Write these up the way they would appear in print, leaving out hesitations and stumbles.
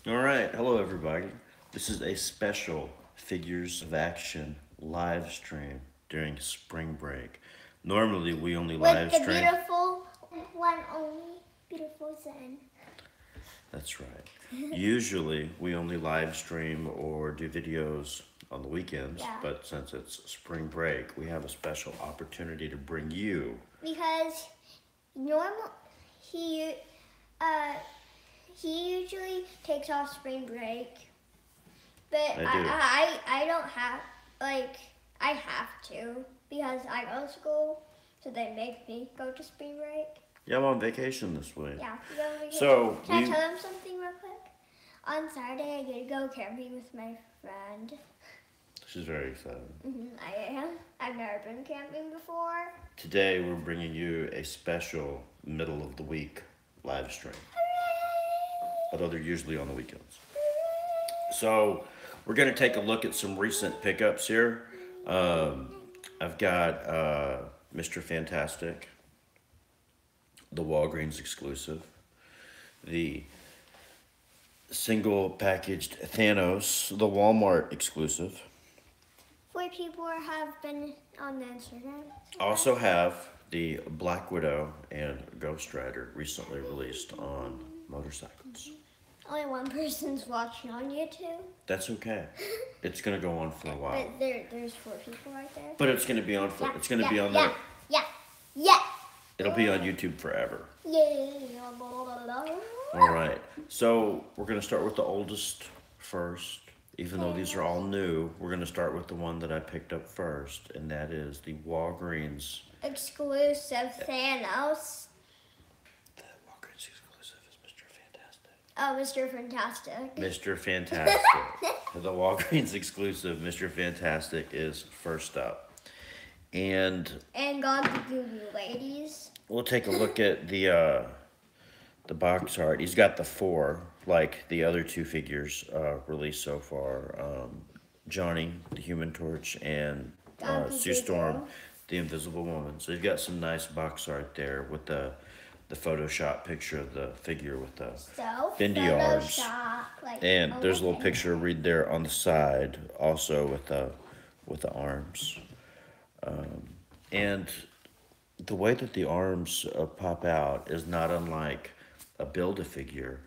All right, hello everybody. This is a special Figures of Action live stream during spring break. Normally, we only With live the stream. beautiful one only, beautiful Zen. That's right. Usually, we only live stream or do videos on the weekends, Yeah. but since it's spring break, we have a special opportunity to bring you. Because normal, he, uh, he usually takes off spring break, but I don't have, I have to because I go to school, so they make me go to spring break. Yeah, I'm on vacation this week. Yeah, you go on vacation. So, Can I tell them something real quick? On Saturday, I get to go camping with my friend. She's very excited. I am. I've never been camping before. Today, we're bringing you a special middle of the week live stream. Although they're usually on the weekends. So we're going to take a look at some recent pickups here. I've got Mr. Fantastic, the Walgreens exclusive, the single packaged Thanos, the Walmart exclusive. Where people have been on the Instagram. Also have the Black Widow and Ghost Rider recently released on motorcycles. Only one person's watching on YouTube. That's okay. It's gonna go on for a while. But there's 4 people right there. But it's gonna be on for. It's gonna be on there. there. Yeah. It'll be on YouTube forever. Yeah. All right. So we're gonna start with the oldest first. Even though these are all new, we're gonna start with the one that I picked up first, and that is the Walgreens. Exclusive Thanos. The Walgreens exclusive is Mr. Fantastic. Oh, Mr. Fantastic. Mr. Fantastic. The Walgreens exclusive Mr. Fantastic is first up. And God the Goo Goo Ladies. we'll take a look at the box art. He's got the 4, like the other 2 figures released so far. Johnny, the Human Torch, and Sue Storm, the Invisible Woman. So he's got some nice box art there with the Photoshop picture of the figure with the bendy arms. And there's a little picture read there on the side, also with the arms. And the way that the arms pop out is not unlike a Build-A-Figure,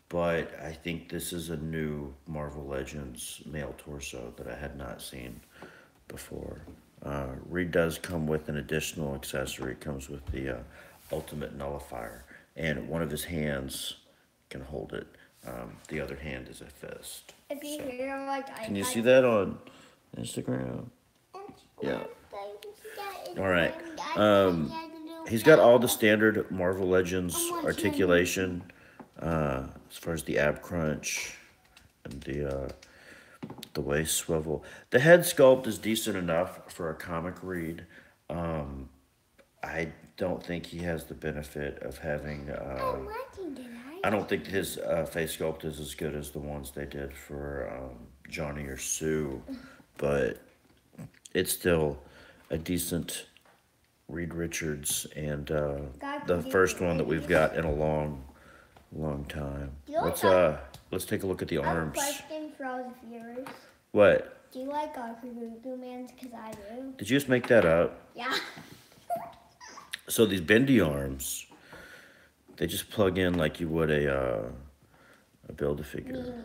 but I think this is a new Marvel Legends male torso that I had not seen before. Reed does come with an additional accessory. It comes with the Ultimate Nullifier, and one of his hands can hold it. The other hand is a fist. If you hear can you see that on Instagram? Yeah. All right. He's got all the standard Marvel Legends articulation, as far as the ab crunch and the waist swivel. The head sculpt is decent enough for a comic read. I don't think he has the benefit of having. I don't think his face sculpt is as good as the ones they did for Johnny or Sue, but it's still a decent Reed Richards, and the first one that we've got in a long time. Let's take a look at the arms. I have a question for all the viewers. What? Do you like Goo Mans? Because I do. Did you just make that up? Yeah. So these bendy arms, they just plug in like you would a Build-A-Figure.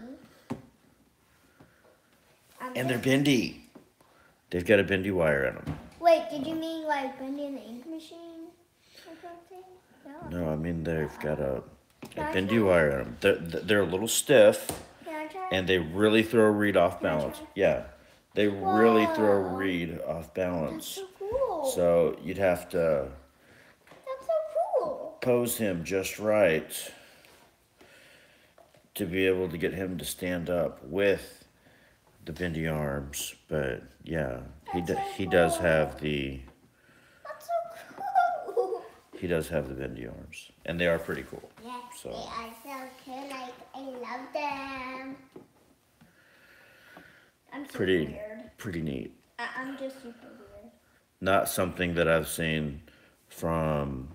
And they're bendy. They've got a bendy wire in them. Wait, did you mean like bendy in the ink machine or something? No, I mean they've got a bendy wire in them. They're a little stiff, and they really throw Reed off balance. Yeah, they really throw Reed off balance. That's so cool. So you'd have to cool. Pose him just right to be able to get him to stand up with the bendy arms. But yeah, he does have the. That's so cool. He does have the bendy arms, and they are pretty cool. Yes, so. They are so cool. Like I love them. I'm super weird. Pretty neat. I'm just super weird. Not something that I've seen from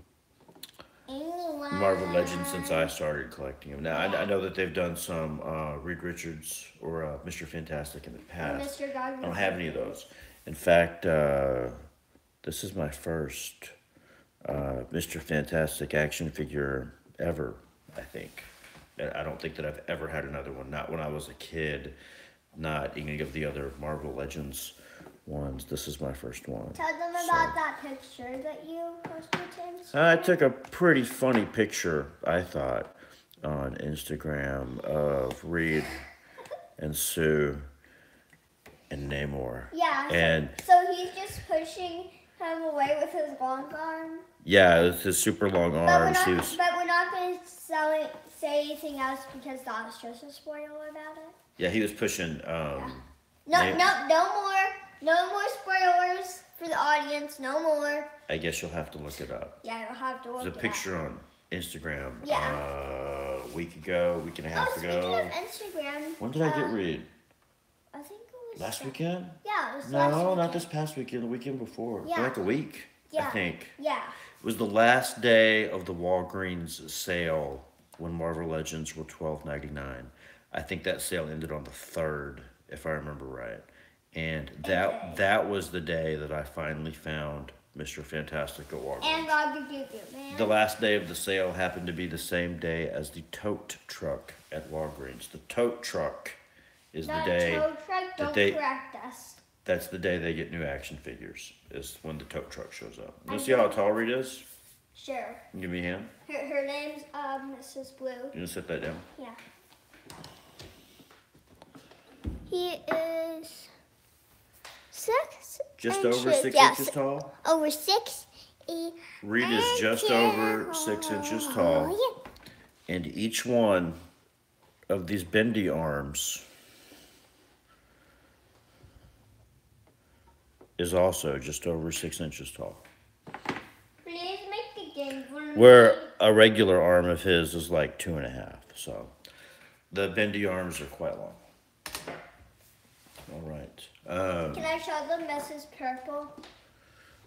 anyone. Marvel Legends since I started collecting them. Now, I know that they've done some Reed Richards or Mr. Fantastic in the past. I don't have any of those. In fact, this is my first Mr. Fantastic action figure ever, I think. I don't think that I've ever had another one. Not when I was a kid. Not any of the other Marvel Legends ones. This is my first one. Tell them about that picture that you posted to Instagram. I took a pretty funny picture, I thought, on Instagram of Reed and Sue and Namor. Yeah. And so he's just pushing him away with his long arm. Yeah, it's his super long arms. But we're not going to say anything else because that's just a spoiler about it. Yeah, he was pushing. No more spoilers for the audience. No more. I guess you'll have to look it up. Yeah, you'll have to look it up. There's a picture on Instagram. Yeah. A week and a half ago. Speaking of Instagram. When did I get Reed? I think it was last weekend. Yeah, it was last weekend. No, not this past weekend. The weekend before. Yeah. For like a week. Yeah. I think. Yeah. It was the last day of the Walgreens sale when Marvel Legends were $12.99. I think that sale ended on the 3rd, if I remember right. And that was the day that I finally found Mr. Fantastic at Walgreens. And Roger Goo Man. The last day of the sale happened to be the same day as the tote truck at Walgreens. The tote truck is the day that they correct us. That's the day they get new action figures, is when the tote truck shows up. You see how tall Reed is? Sure. Give me a hand. Her name's Mrs. Blue. You gonna set that down? Yeah. He is just over 6 inches tall. Over 6. Reed is just over 6 inches tall. Yeah. And each one of these bendy arms is also just over 6 inches tall. Please make the game for me. Where a regular arm of his is like 2.5. So the bendy arms are quite long. All right. Can I show them Mrs. Purple?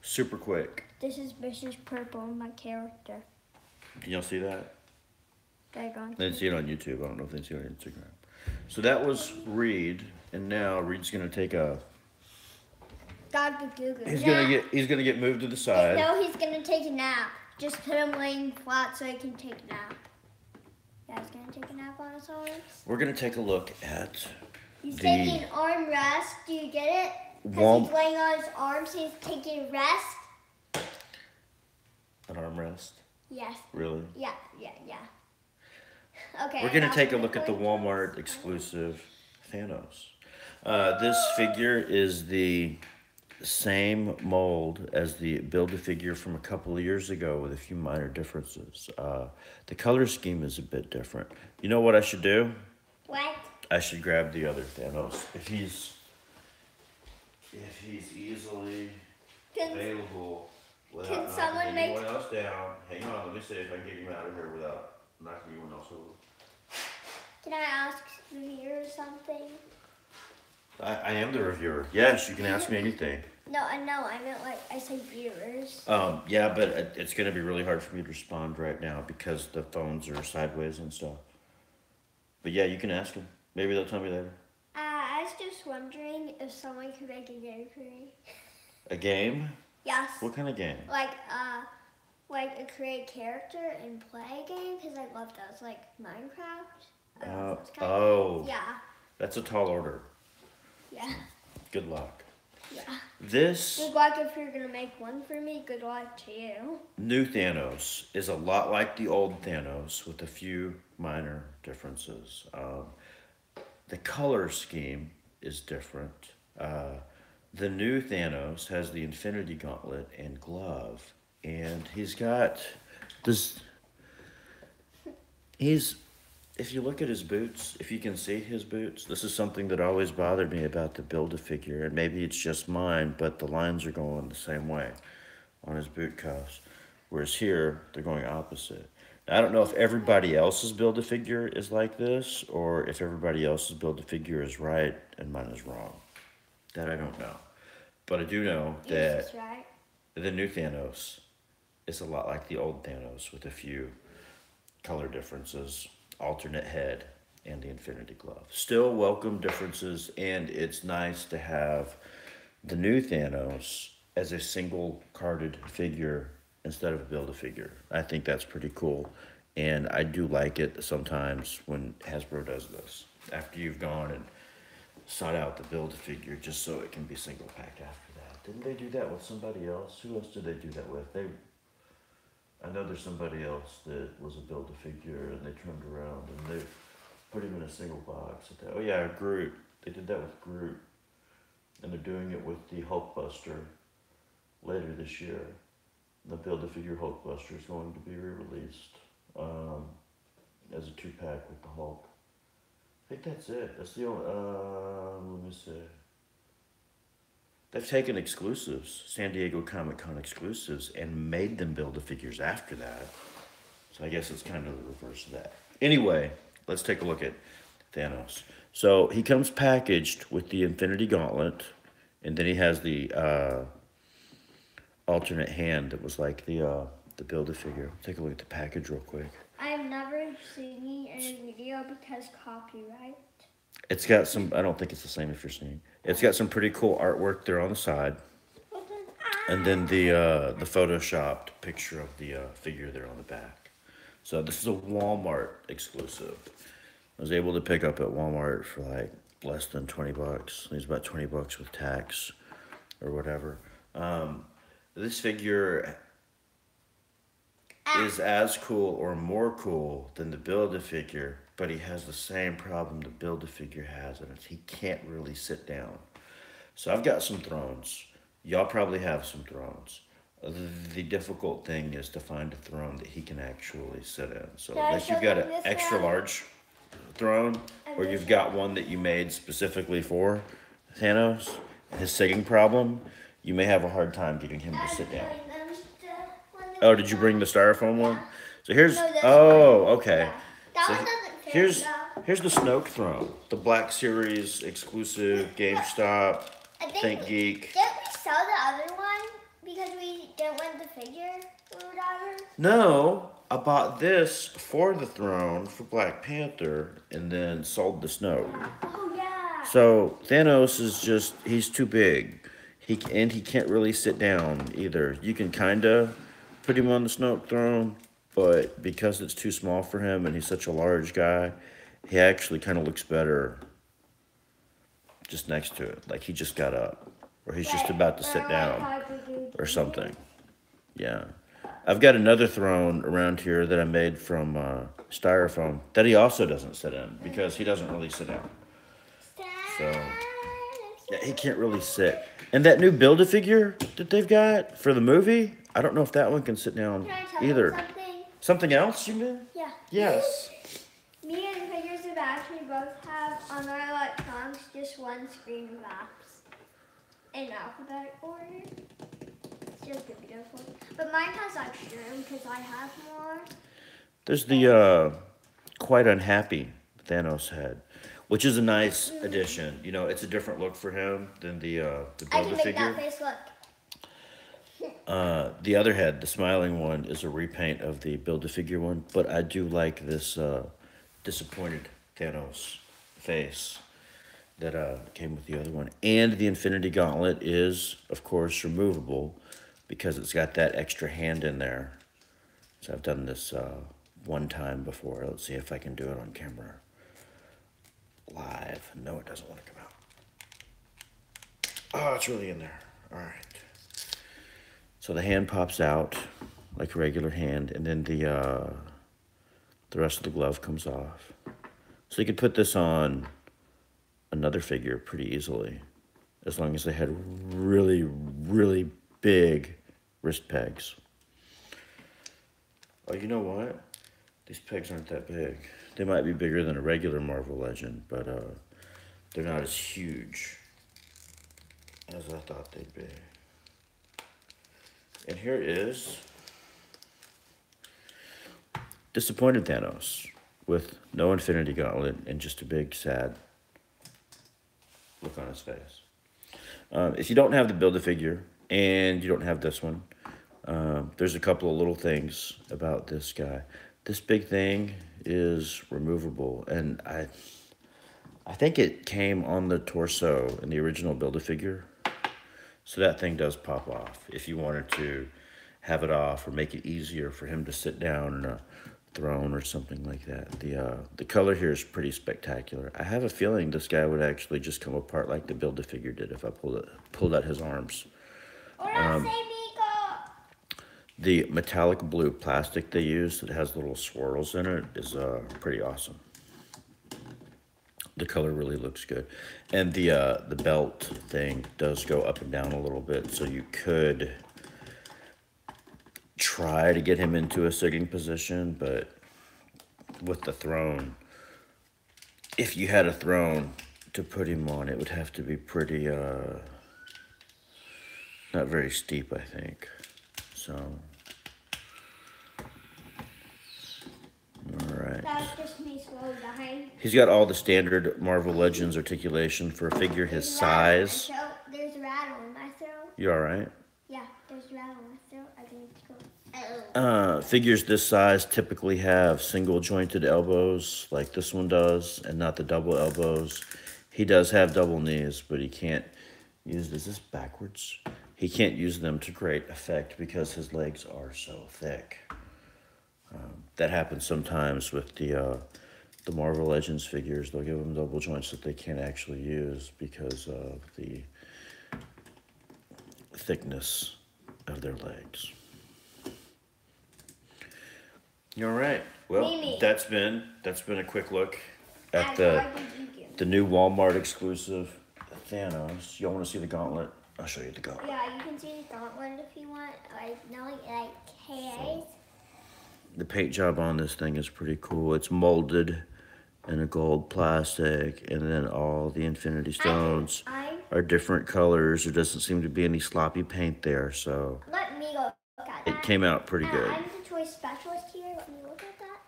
Super quick. This is Mrs. Purple, my character. Can y'all see that? They didn't see it on YouTube. I don't know if they see it on Instagram. So that was Reed, and now Reed's gonna take a. He's gonna get moved to the side. No, he's gonna take a nap. Just put him laying flat so he can take a nap. Yeah, he's gonna take a nap on his arms. We're gonna take a look at. He's taking an arm rest. Do you get it? Because he's laying on his arms, he's taking rest. An arm rest? Yes. Really? Yeah. Okay. We're going to take a look at the Walmart exclusive Thanos. This figure is the same mold as the Build-A-Figure from a couple of years ago with a few minor differences. The color scheme is a bit different. You know what I should do? What? I should grab the other Thanos. If he's easily available without knocking anyone else down. Hang on, let me see if I can get him out of here without knocking anyone else over. Can I ask the viewer something? I am the reviewer. Yes, you can ask me anything. No, I know. I meant like I say viewers. Yeah, but it's going to be really hard for me to respond right now because the phones are sideways and stuff. But yeah, you can ask them. Maybe they'll tell me later. I was just wondering if someone could make a game for me. A game? Yes. What kind of game? Like a create character and play a game because I love those, like Minecraft. Yeah. That's a tall order. Yeah. Good luck. Yeah. This. Good luck if you're gonna make one for me. Good luck to you. New Thanos is a lot like the old Thanos with a few minor differences. The color scheme is different. The new Thanos has the Infinity Gauntlet and glove, and he's got this. If you look at his boots, if you can see his boots, this is something that always bothered me about the Build-A-Figure, and maybe it's just mine, but the lines are going the same way on his boot cuffs, whereas here, they're going opposite. Now, I don't know if everybody else's Build-A-Figure is like this, or if everybody else's Build-A-Figure is right and mine is wrong. That I don't know. But I do know that right. The new Thanos is a lot like the old Thanos with a few color differences, alternate head, and the Infinity Glove. Still welcome differences, and it's nice to have the new Thanos as a single carded figure instead of a Build-A-Figure. I think that's pretty cool, and I do like it sometimes when Hasbro does this. After you've gone and sought out the Build-A-Figure just so it can be single packed after that. Didn't they do that with somebody else? Who else did they do that with? I know there's somebody else that was a Build-A-Figure and they turned around and they put him in a single box. Oh yeah, Groot. They did that with Groot. And they're doing it with the Hulkbuster later this year. The Build-A-Figure Hulkbuster is going to be re-released as a 2-pack with the Hulk. I think that's it. That's the only, let me see. They've taken exclusives, San Diego Comic-Con exclusives, and made them Build-A-Figures after that. So I guess it's kind of the reverse of that. Anyway, let's take a look at Thanos. So he comes packaged with the Infinity Gauntlet, and then he has the alternate hand that was like the Build-A-Figure. Take a look at the package real quick. I've never seen it in a video because copyright. It's got some, I don't think it's the same if you're seeing. It's got some pretty cool artwork there on the side. And then the photoshopped picture of the figure there on the back. So this is a Walmart exclusive. I was able to pick up at Walmart for like less than 20 bucks. It's about 20 bucks with tax or whatever. This figure is as cool or more cool than the Build-A-Figure, but he has the same problem the Build-A-Figure has, and it's he can't really sit down. So I've got some thrones. Y'all probably have some thrones. The difficult thing is to find a throne that he can actually sit in. So unless you've got an extra large throne, or you've got one that you made specifically for Thanos, his sitting problem, you may have a hard time getting him to sit down. Oh, did you bring the styrofoam one? So here's, okay. So here's the Snoke throne, the Black Series exclusive GameStop, Think Geek. Didn't we sell the other one because we didn't want the figure or whatever? No, I bought this for the throne for Black Panther and then sold the Snoke. Oh yeah. So Thanos is just, he's too big. He can't really sit down either. You can kind of put him on the Snoke throne, but because it's too small for him and he's such a large guy, he actually kind of looks better just next to it. Like he just got up, or he's just about to sit down or something. Yeah. I've got another throne around here that I made from styrofoam that he also doesn't sit in because he doesn't really sit down. So, yeah, he can't really sit. And that new Build-A-Figure that they've got for the movie, I don't know if that one can sit down either. Something else, you mean? Yeah. Yes. Me and Figures of Action both have on our electronics just one screen of apps in alphabetic order. It's just beautiful. But mine has extra because I have more. There's the Quite Unhappy Thanos head, which is a nice addition. You know, it's a different look for him than the Build-A-Figure. I can make that face look. The other head, the smiling one, is a repaint of the Build-A-Figure one, but I do like this disappointed Thanos face that came with the other one. And the Infinity Gauntlet is, of course, removable because it's got that extra hand in there. So I've done this one time before. Let's see if I can do it on camera. Live. No, it doesn't want to come out. Oh, it's really in there. All right. So the hand pops out like a regular hand, and then the rest of the glove comes off. So you could put this on another figure pretty easily, as long as they had really, really big wrist pegs. Oh, you know what? These pegs aren't that big. They might be bigger than a regular Marvel Legend, but they're not as huge as I thought they'd be. And here is disappointed Thanos with no Infinity Gauntlet and just a big, sad look on his face. If you don't have the Build-A-Figure and you don't have this one, there's a couple of little things about this guy. This big thing is removable, and I think it came on the torso in the original Build-A-Figure. So that thing does pop off if you wanted to have it off or make it easier for him to sit down in a throne or something like that. The color here is pretty spectacular. I have a feeling this guy would actually just come apart like the Build-A-Figure did if I pulled out his arms. The metallic blue plastic they use that has little swirls in it is pretty awesome. The color really looks good. And the belt thing does go up and down a little bit, so you could try to get him into a sitting position, but with the throne, if you had a throne to put him on, it would have to be pretty, not very steep, I think. So, all right. That's just me slowly dying. He's got all the standard Marvel Legends articulation for a figure his size. There's a rattle in my throat. You all right? Yeah, there's a rattle in my throat. I need to go. Figures this size typically have single jointed elbows like this one does and not the double elbows. He does have double knees, but he can't use, is this backwards? He can't use them to great effect because his legs are so thick. That happens sometimes with the Marvel Legends figures. They'll give them double joints that they can't actually use because of the thickness of their legs. All right. Well, Mimi. that's been a quick look at the new Walmart exclusive Thanos. Y'all want to see the gauntlet? I'll show you the gauntlet. Yeah, you can see the gauntlet if you want. Like hairs. The paint job on this thing is pretty cool. It's molded in a gold plastic, and then all the Infinity Stones are different colors. There doesn't seem to be any sloppy paint there, so let me go look at that. It came out pretty good. I'm the toy specialist here. Let me look at that.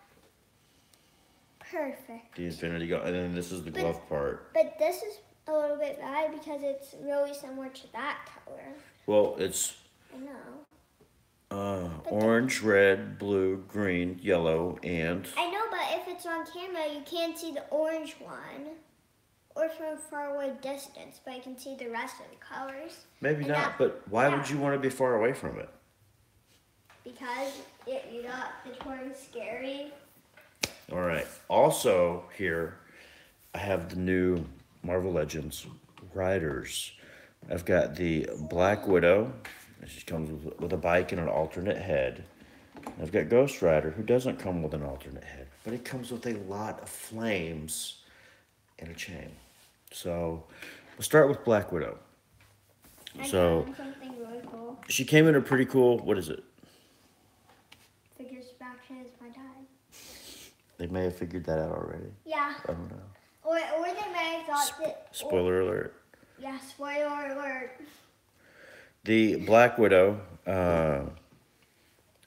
Perfect. The Infinity Gauntlet, and then this is the glove part. But this is a little bit bad because it's really similar to that color. Well, it's I know. Orange, red, blue, green, yellow, and... I know, but if it's on camera, you can't see the orange one. Or from a far away distance, but I can see the rest of the colors. Maybe and not, but why would you want to be far away from it? Because you got the toy scary. All right. Also here, I have the new Marvel Legends Riders. I've got the Black Widow. She comes with a bike and an alternate head. I've got Ghost Rider, who doesn't come with an alternate head, but it comes with a lot of flames and a chain. So, we'll start with Black Widow. Something really cool. She came in a pretty cool, what is it? Figures fraction is my dad. They may have figured that out already. Yeah. I don't know. Or they may have thought that... Spoiler alert. Yeah, spoiler alert. The Black Widow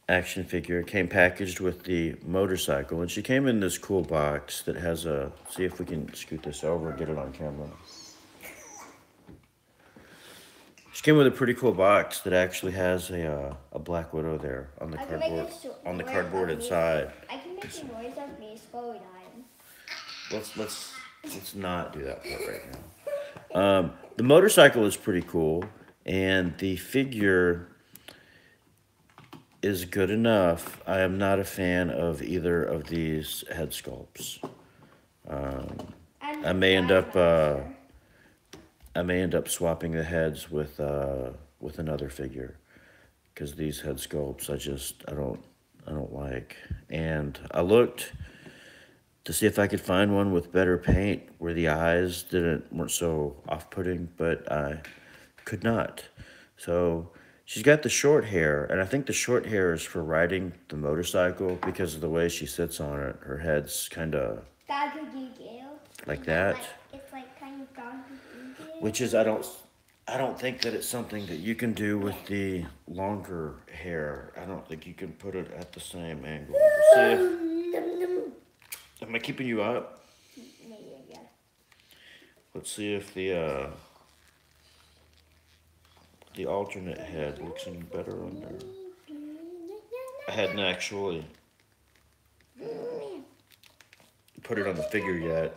action figure came packaged with the motorcycle, and she came in this cool box that has a... See if we can scoot this over and get it on camera. She came with a pretty cool box that actually has a Black Widow there on the cardboard inside. I can make the noise of me slowly dying. Let's not do that right now. The motorcycle is pretty cool, and the figure is good enough. I am not a fan of either of these head sculpts. I may end up swapping the heads with another figure, because these head sculpts I don't like. And I looked to see if I could find one with better paint where the eyes weren't so off-putting, but I could not. So she's got the short hair, and I think the short hair is for riding the motorcycle because of the way she sits on it. Her head's kind of like that. It's like kind of doggy. Which is, I don't think that it's something that you can do with the longer hair. I don't think you can put it at the same angle. Am I keeping you up? Yeah. Let's see if the alternate head looks any better on there. I hadn't actually put it on the figure yet.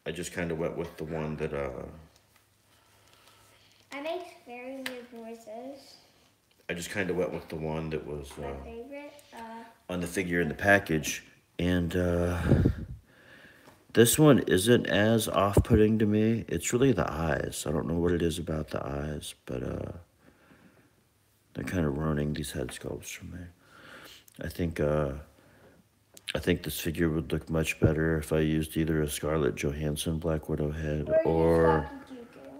I just kind of went with the one that, I make very weird noises. I just kind of went with the one that was my favorite, on the figure in the package. And this one isn't as off-putting to me. It's really the eyes. I don't know what it is about the eyes, but they're kind of ruining these head sculpts for me. I think this figure would look much better if I used either a Scarlett Johansson Black Widow head or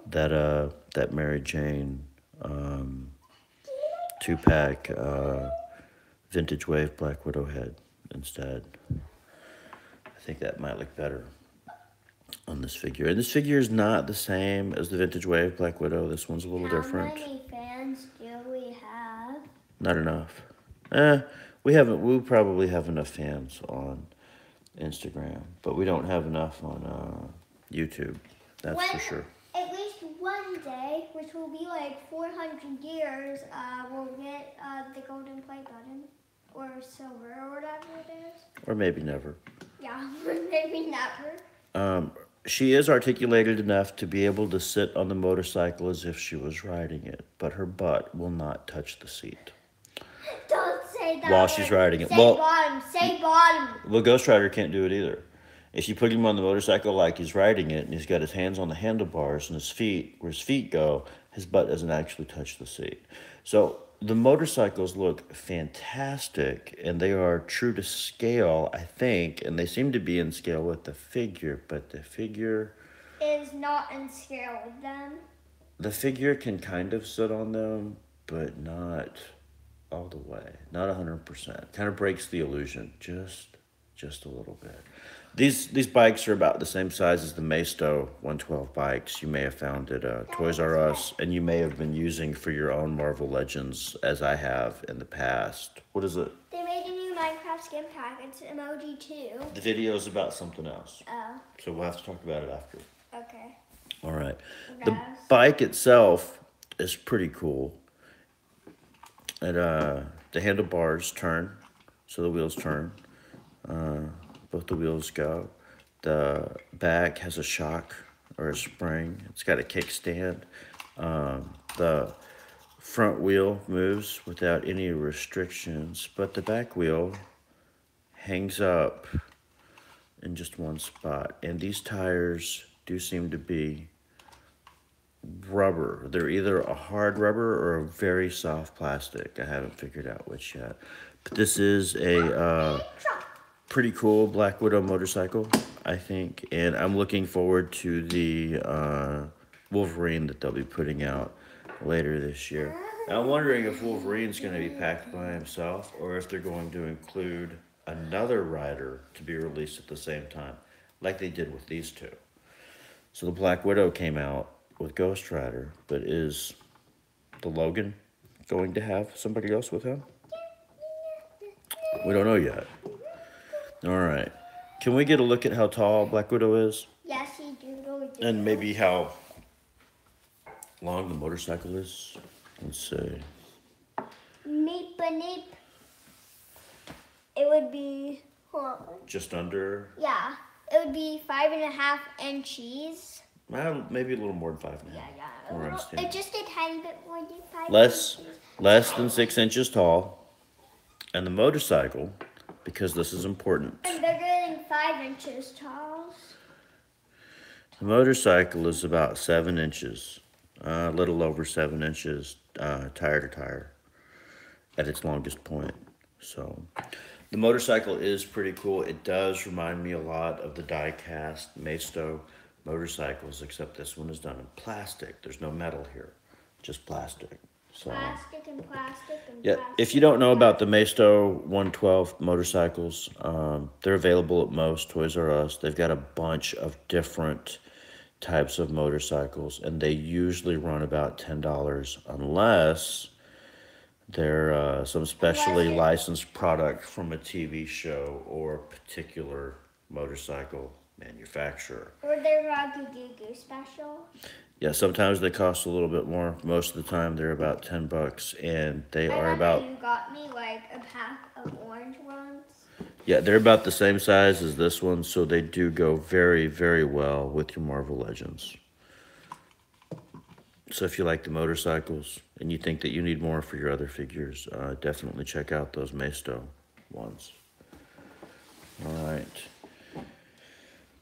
that Mary Jane 2-pack Vintage Wave Black Widow head instead. I think that might look better on this figure. And this figure is not the same as the Vintage Wave Black Widow. This one's a little different. How many fans do we have? Not enough. We probably have enough fans on Instagram, but we don't have enough on YouTube. That's for sure. At least one day, which will be like 400 years, we'll get the golden play button, or silver, or whatever it is. Or maybe never. Yeah, maybe never. She is articulated enough to be able to sit on the motorcycle as if she was riding it, but her butt will not touch the seat. Don't say that while word. She's riding it. Say Well, bottom. Say bottom. Well, Ghost Rider can't do it either. If you put him on the motorcycle like he's riding it, and he's got his hands on the handlebars and his feet, where his feet go, his butt doesn't actually touch the seat. So the motorcycles look fantastic, and they are true to scale, I think, and they seem to be in scale with the figure, but the figure is not in scale with them. The figure can kind of sit on them, but not all the way, not 100%. Kind of breaks the illusion just a little bit. These bikes are about the same size as the Maisto 112 bikes you may have found at Toys R Us, and you may have been using for your own Marvel Legends, as I have in the past. What is it? They made a new Minecraft skin pack. It's emoji too. The video is about something else. Oh. So we'll have to talk about it after. Okay. All right. The bike itself is pretty cool. The handlebars turn, so the wheels turn. Both the wheels go. The back has a shock or a spring. It's got a kickstand. The front wheel moves without any restrictions, but the back wheel hangs up in just one spot. And these tires do seem to be rubber. They're either a hard rubber or a very soft plastic. I haven't figured out which yet. But this is a pretty cool Black Widow motorcycle, I think. And I'm looking forward to the Wolverine that they'll be putting out later this year. Now, I'm wondering if Wolverine's going to be packed by himself or if they're going to include another rider to be released at the same time, like they did with these two. So the Black Widow came out with Ghost Rider, but is the Logan going to have somebody else with him? We don't know yet. All right. Can we get a look at how tall Black Widow is? Yes, you do. And maybe how long the motorcycle is? Let's see. Neep. It would be... Hold on. Just under? Yeah. It would be 5.5 inches. Well, maybe a little more than 5.5. Yeah. It's just a tiny bit more than 5 inches. Less than 6 inches tall. And the motorcycle, because this is important. And bigger than 5 inches tall. The motorcycle is about 7 inches. A little over 7 inches tire to tire at its longest point. So the motorcycle is pretty cool. It does remind me a lot of the die-cast Maisto motorcycles, except this one is done in plastic. There's no metal here, just plastic. So, plastic and plastic. If you don't know about the Maisto 112 motorcycles, they're available at most Toys R Us. They've got a bunch of different types of motorcycles, and they usually run about $10 unless they're some specially licensed product from a TV show or a particular motorcycle manufacturer. Or they're Rocky Goo Goo special. Yeah, sometimes they cost a little bit more. Most of the time, they're about $10, and they are about. You got me like a pack of orange ones. Yeah, they're about the same size as this one, so they do go very, very well with your Marvel Legends. So if you like the motorcycles and you think that you need more for your other figures, definitely check out those Maisto ones. All right.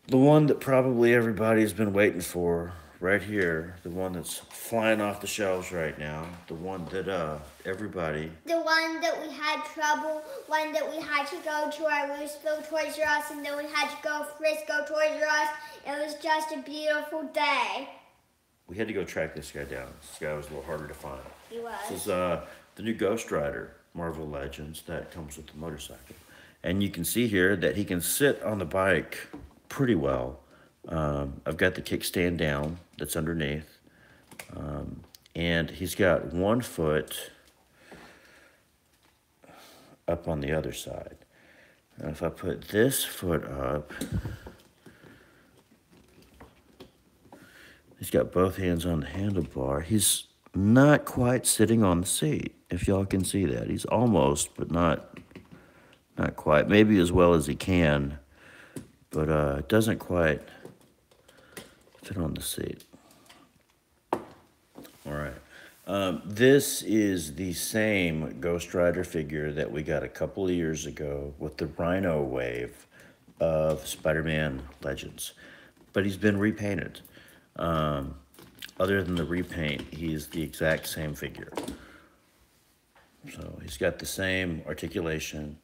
The one that probably everybody's been waiting for right here, the one that's flying off the shelves right now, the one that everybody... The one that we had trouble, one that we had to go to our Louisville Toys R Us, and then we had to go Frisco Toys R Us. It was just a beautiful day. We had to go track this guy down. This guy was a little harder to find. He was. This is the new Ghost Rider Marvel Legends that comes with the motorcycle. And you can see here that he can sit on the bike pretty well. I've got the kickstand down that's underneath. And he's got 1 foot up on the other side. And if I put this foot up, he's got both hands on the handlebar. He's not quite sitting on the seat, if y'all can see that. He's almost, but not quite. Maybe as well as he can, but it doesn't quite fit on the seat. All right. This is the same Ghost Rider figure that we got a couple of years ago with the Rhino wave of Spider-Man Legends, but he's been repainted. Other than the repaint, he's the exact same figure. So he's got the same articulation,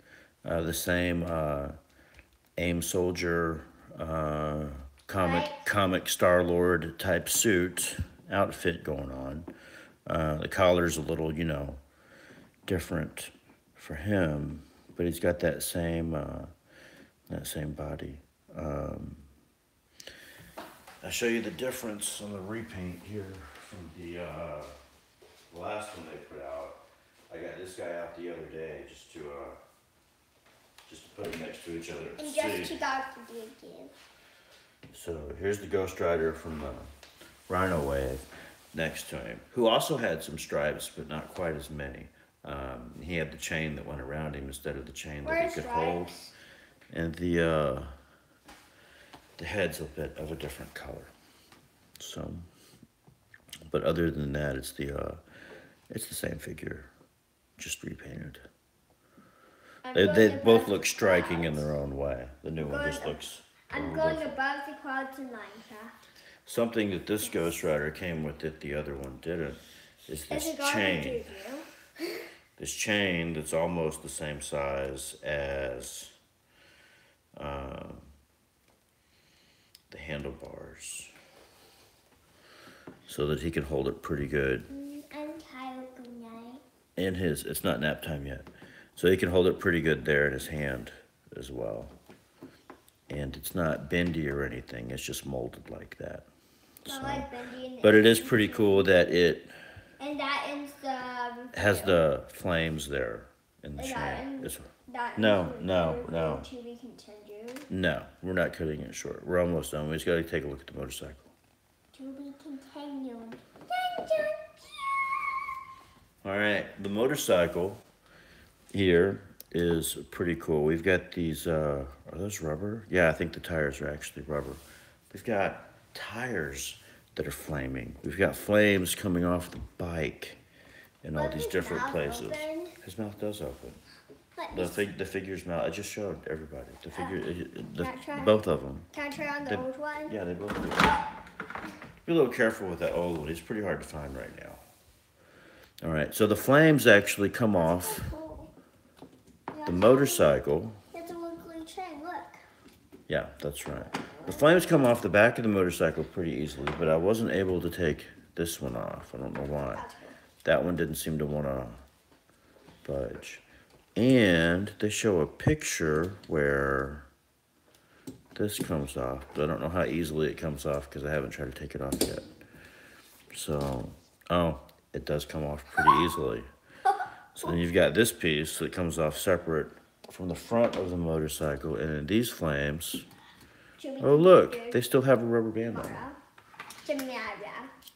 the same AIM soldier, comic Star-Lord type suit outfit going on. The collar's a little, different for him, but he's got that same body. I'll show you the difference on the repaint here from the last one they put out. I got this guy out the other day just to put them next to each other. And just to God forgive you. So here's the Ghost Rider from the Rhino Wave next to him, who also had some stripes, but not quite as many. He had the chain that went around him instead of the chain that he could hold. And the head's a bit of a different color. So, but other than that, it's the same figure, just repainted. They both look striking in their own way. The new one just looks. I'm going above the clouds in Minecraft. Something that this Ghost Rider came with that the other one didn't is this chain. This chain that's almost the same size as the handlebars, so that he can hold it pretty good. I'm tired. Good night. And it's not nap time yet, so he can hold it pretty good there in his hand as well. And it's not bendy or anything; it's just molded like that. So, but it is pretty cool that it has the flames there in the chain. No, we're not cutting it short. We're almost done. We just got to take a look at the motorcycle. To be continued. All right, the motorcycle here is pretty cool. We've got these, are those rubber? Yeah, I think the tires are actually rubber. We've got tires that are flaming. We've got flames coming off the bike in all these different places. His mouth does open. The figure's mouth. I just showed everybody. The figure, both of them. Can I try on the old one? Yeah, they both do. Be a little careful with that old one. It's pretty hard to find right now. All right, so the flames actually come off the motorcycle. It's a little chain, look. Yeah, that's right. The flames come off the back of the motorcycle pretty easily, but I wasn't able to take this one off. I don't know why. That one didn't seem to want to budge. And they show a picture where this comes off, but I don't know how easily it comes off because I haven't tried to take it off yet. So, oh, it does come off pretty easily. So then you've got this piece that comes off separate from the front of the motorcycle, and then these flames. Oh, look, they still have a rubber band on them.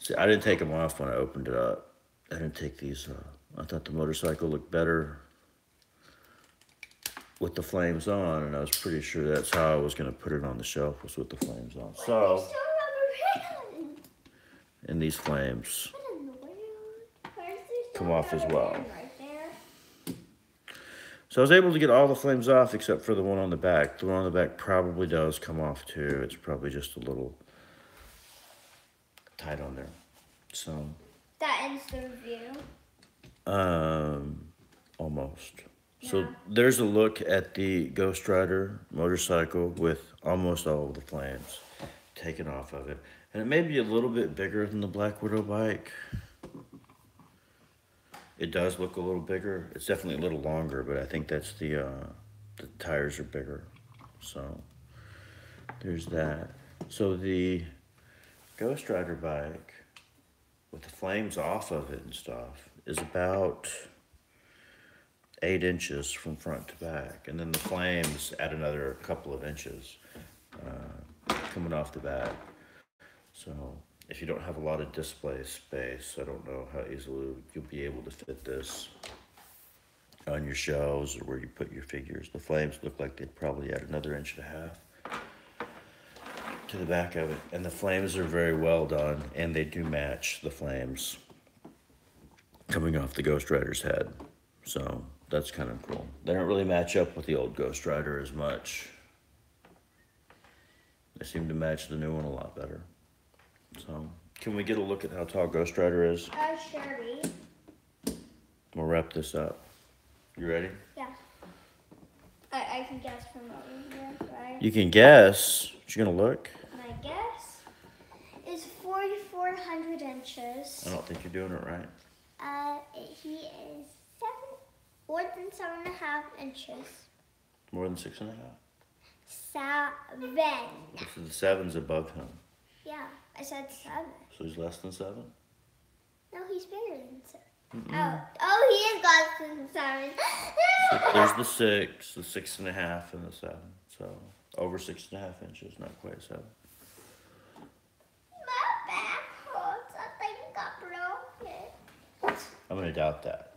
See, I didn't take them off when I opened it up. I didn't take these. I thought the motorcycle looked better with the flames on, and I was pretty sure that's how I was going to put it on the shelf, was with the flames on. So, and these flames come off as well. So I was able to get all the flames off except for the one on the back. The one on the back probably does come off too. It's probably just a little tight on there. So that ends the review. Almost. Yeah. So there's a look at the Ghost Rider motorcycle with almost all of the flames taken off of it. And it may be a little bit bigger than the Black Widow bike. It does look a little bigger. It's definitely a little longer, but I think that's the tires are bigger. So there's that. So the Ghost Rider bike with the flames off of it and stuff is about 8 inches from front to back, and then the flames add another couple of inches coming off the back. So if you don't have a lot of display space, I don't know how easily you'll be able to fit this on your shelves or where you put your figures. The flames look like they'd probably add another 1.5 inches to the back of it, and the flames are very well done, and they do match the flames coming off the Ghost Rider's head. So that's kind of cool. They don't really match up with the old Ghost Rider as much. They seem to match the new one a lot better. So, can we get a look at how tall Ghost Rider is? Sure. We'll wrap this up. You ready? Yeah. I can guess from over here, right? You can guess. You gonna look? My guess is 4,400 inches. I don't think you're doing it right. He is more than 7.5 inches. More than 6.5? 7. So the 7's above him. Yeah, I said 7. So he's less than 7? No, he's bigger than 7. Oh, he is less than 7. There's the 6, the 6.5, and the 7. So over 6.5 inches, not quite 7. My back hurts. I think I got broken. I'm gonna doubt that.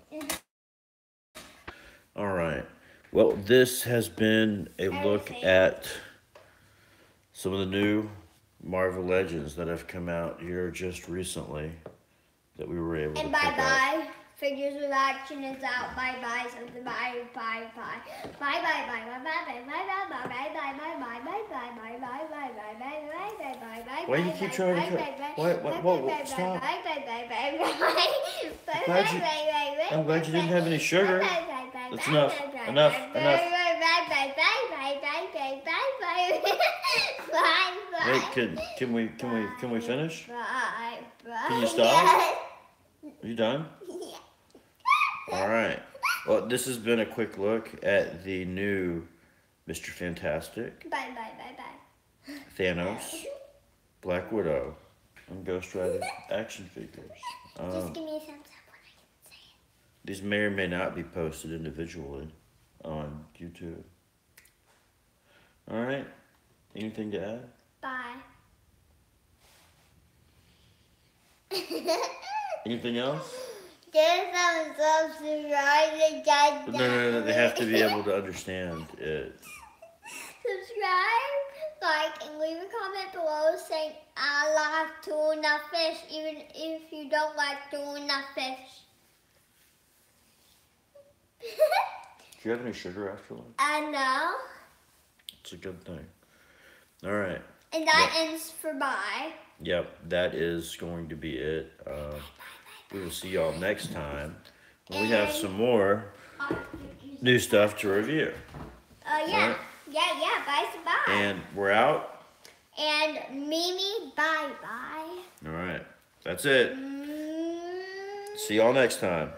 All right. Well, this has been a look at some of the new Marvel Legends that have come out here just recently that we were able to pick up. Bye. Figures with Action is out. Bye. So the bye. Bye. Why do you keep trying to cut? What? Stop. I'm glad you didn't have any sugar. That's enough. Enough. Wait, can we finish? Can you stop? Are you done? Yeah. All right. Well, this has been a quick look at the new Mr. Fantastic, Bye. Thanos, Black Widow, and Ghost Rider action figures. Just give me a thumbs up when I can say it. These may or may not be posted individually on YouTube. All right. Anything to add? Bye. Anything else? Give some subscribe and No. They have to be able to understand it. Subscribe, like, and leave a comment below saying I like tuna fish, even if you don't like tuna fish. Do you have any sugar after lunch? I know. It's a good thing. All right. And that ends for bye. Yep, that is going to be it. We will see y'all next time when we have some more new stuff to review. Yeah. Right? Yeah. Bye. And we're out. And Mimi, bye. All right. That's it. See y'all next time.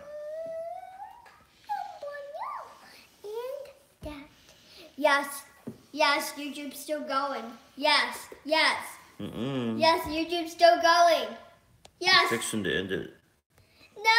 Yes, YouTube's still going. Yes. Yes, YouTube's still going. Yes. Fixing to end it. No!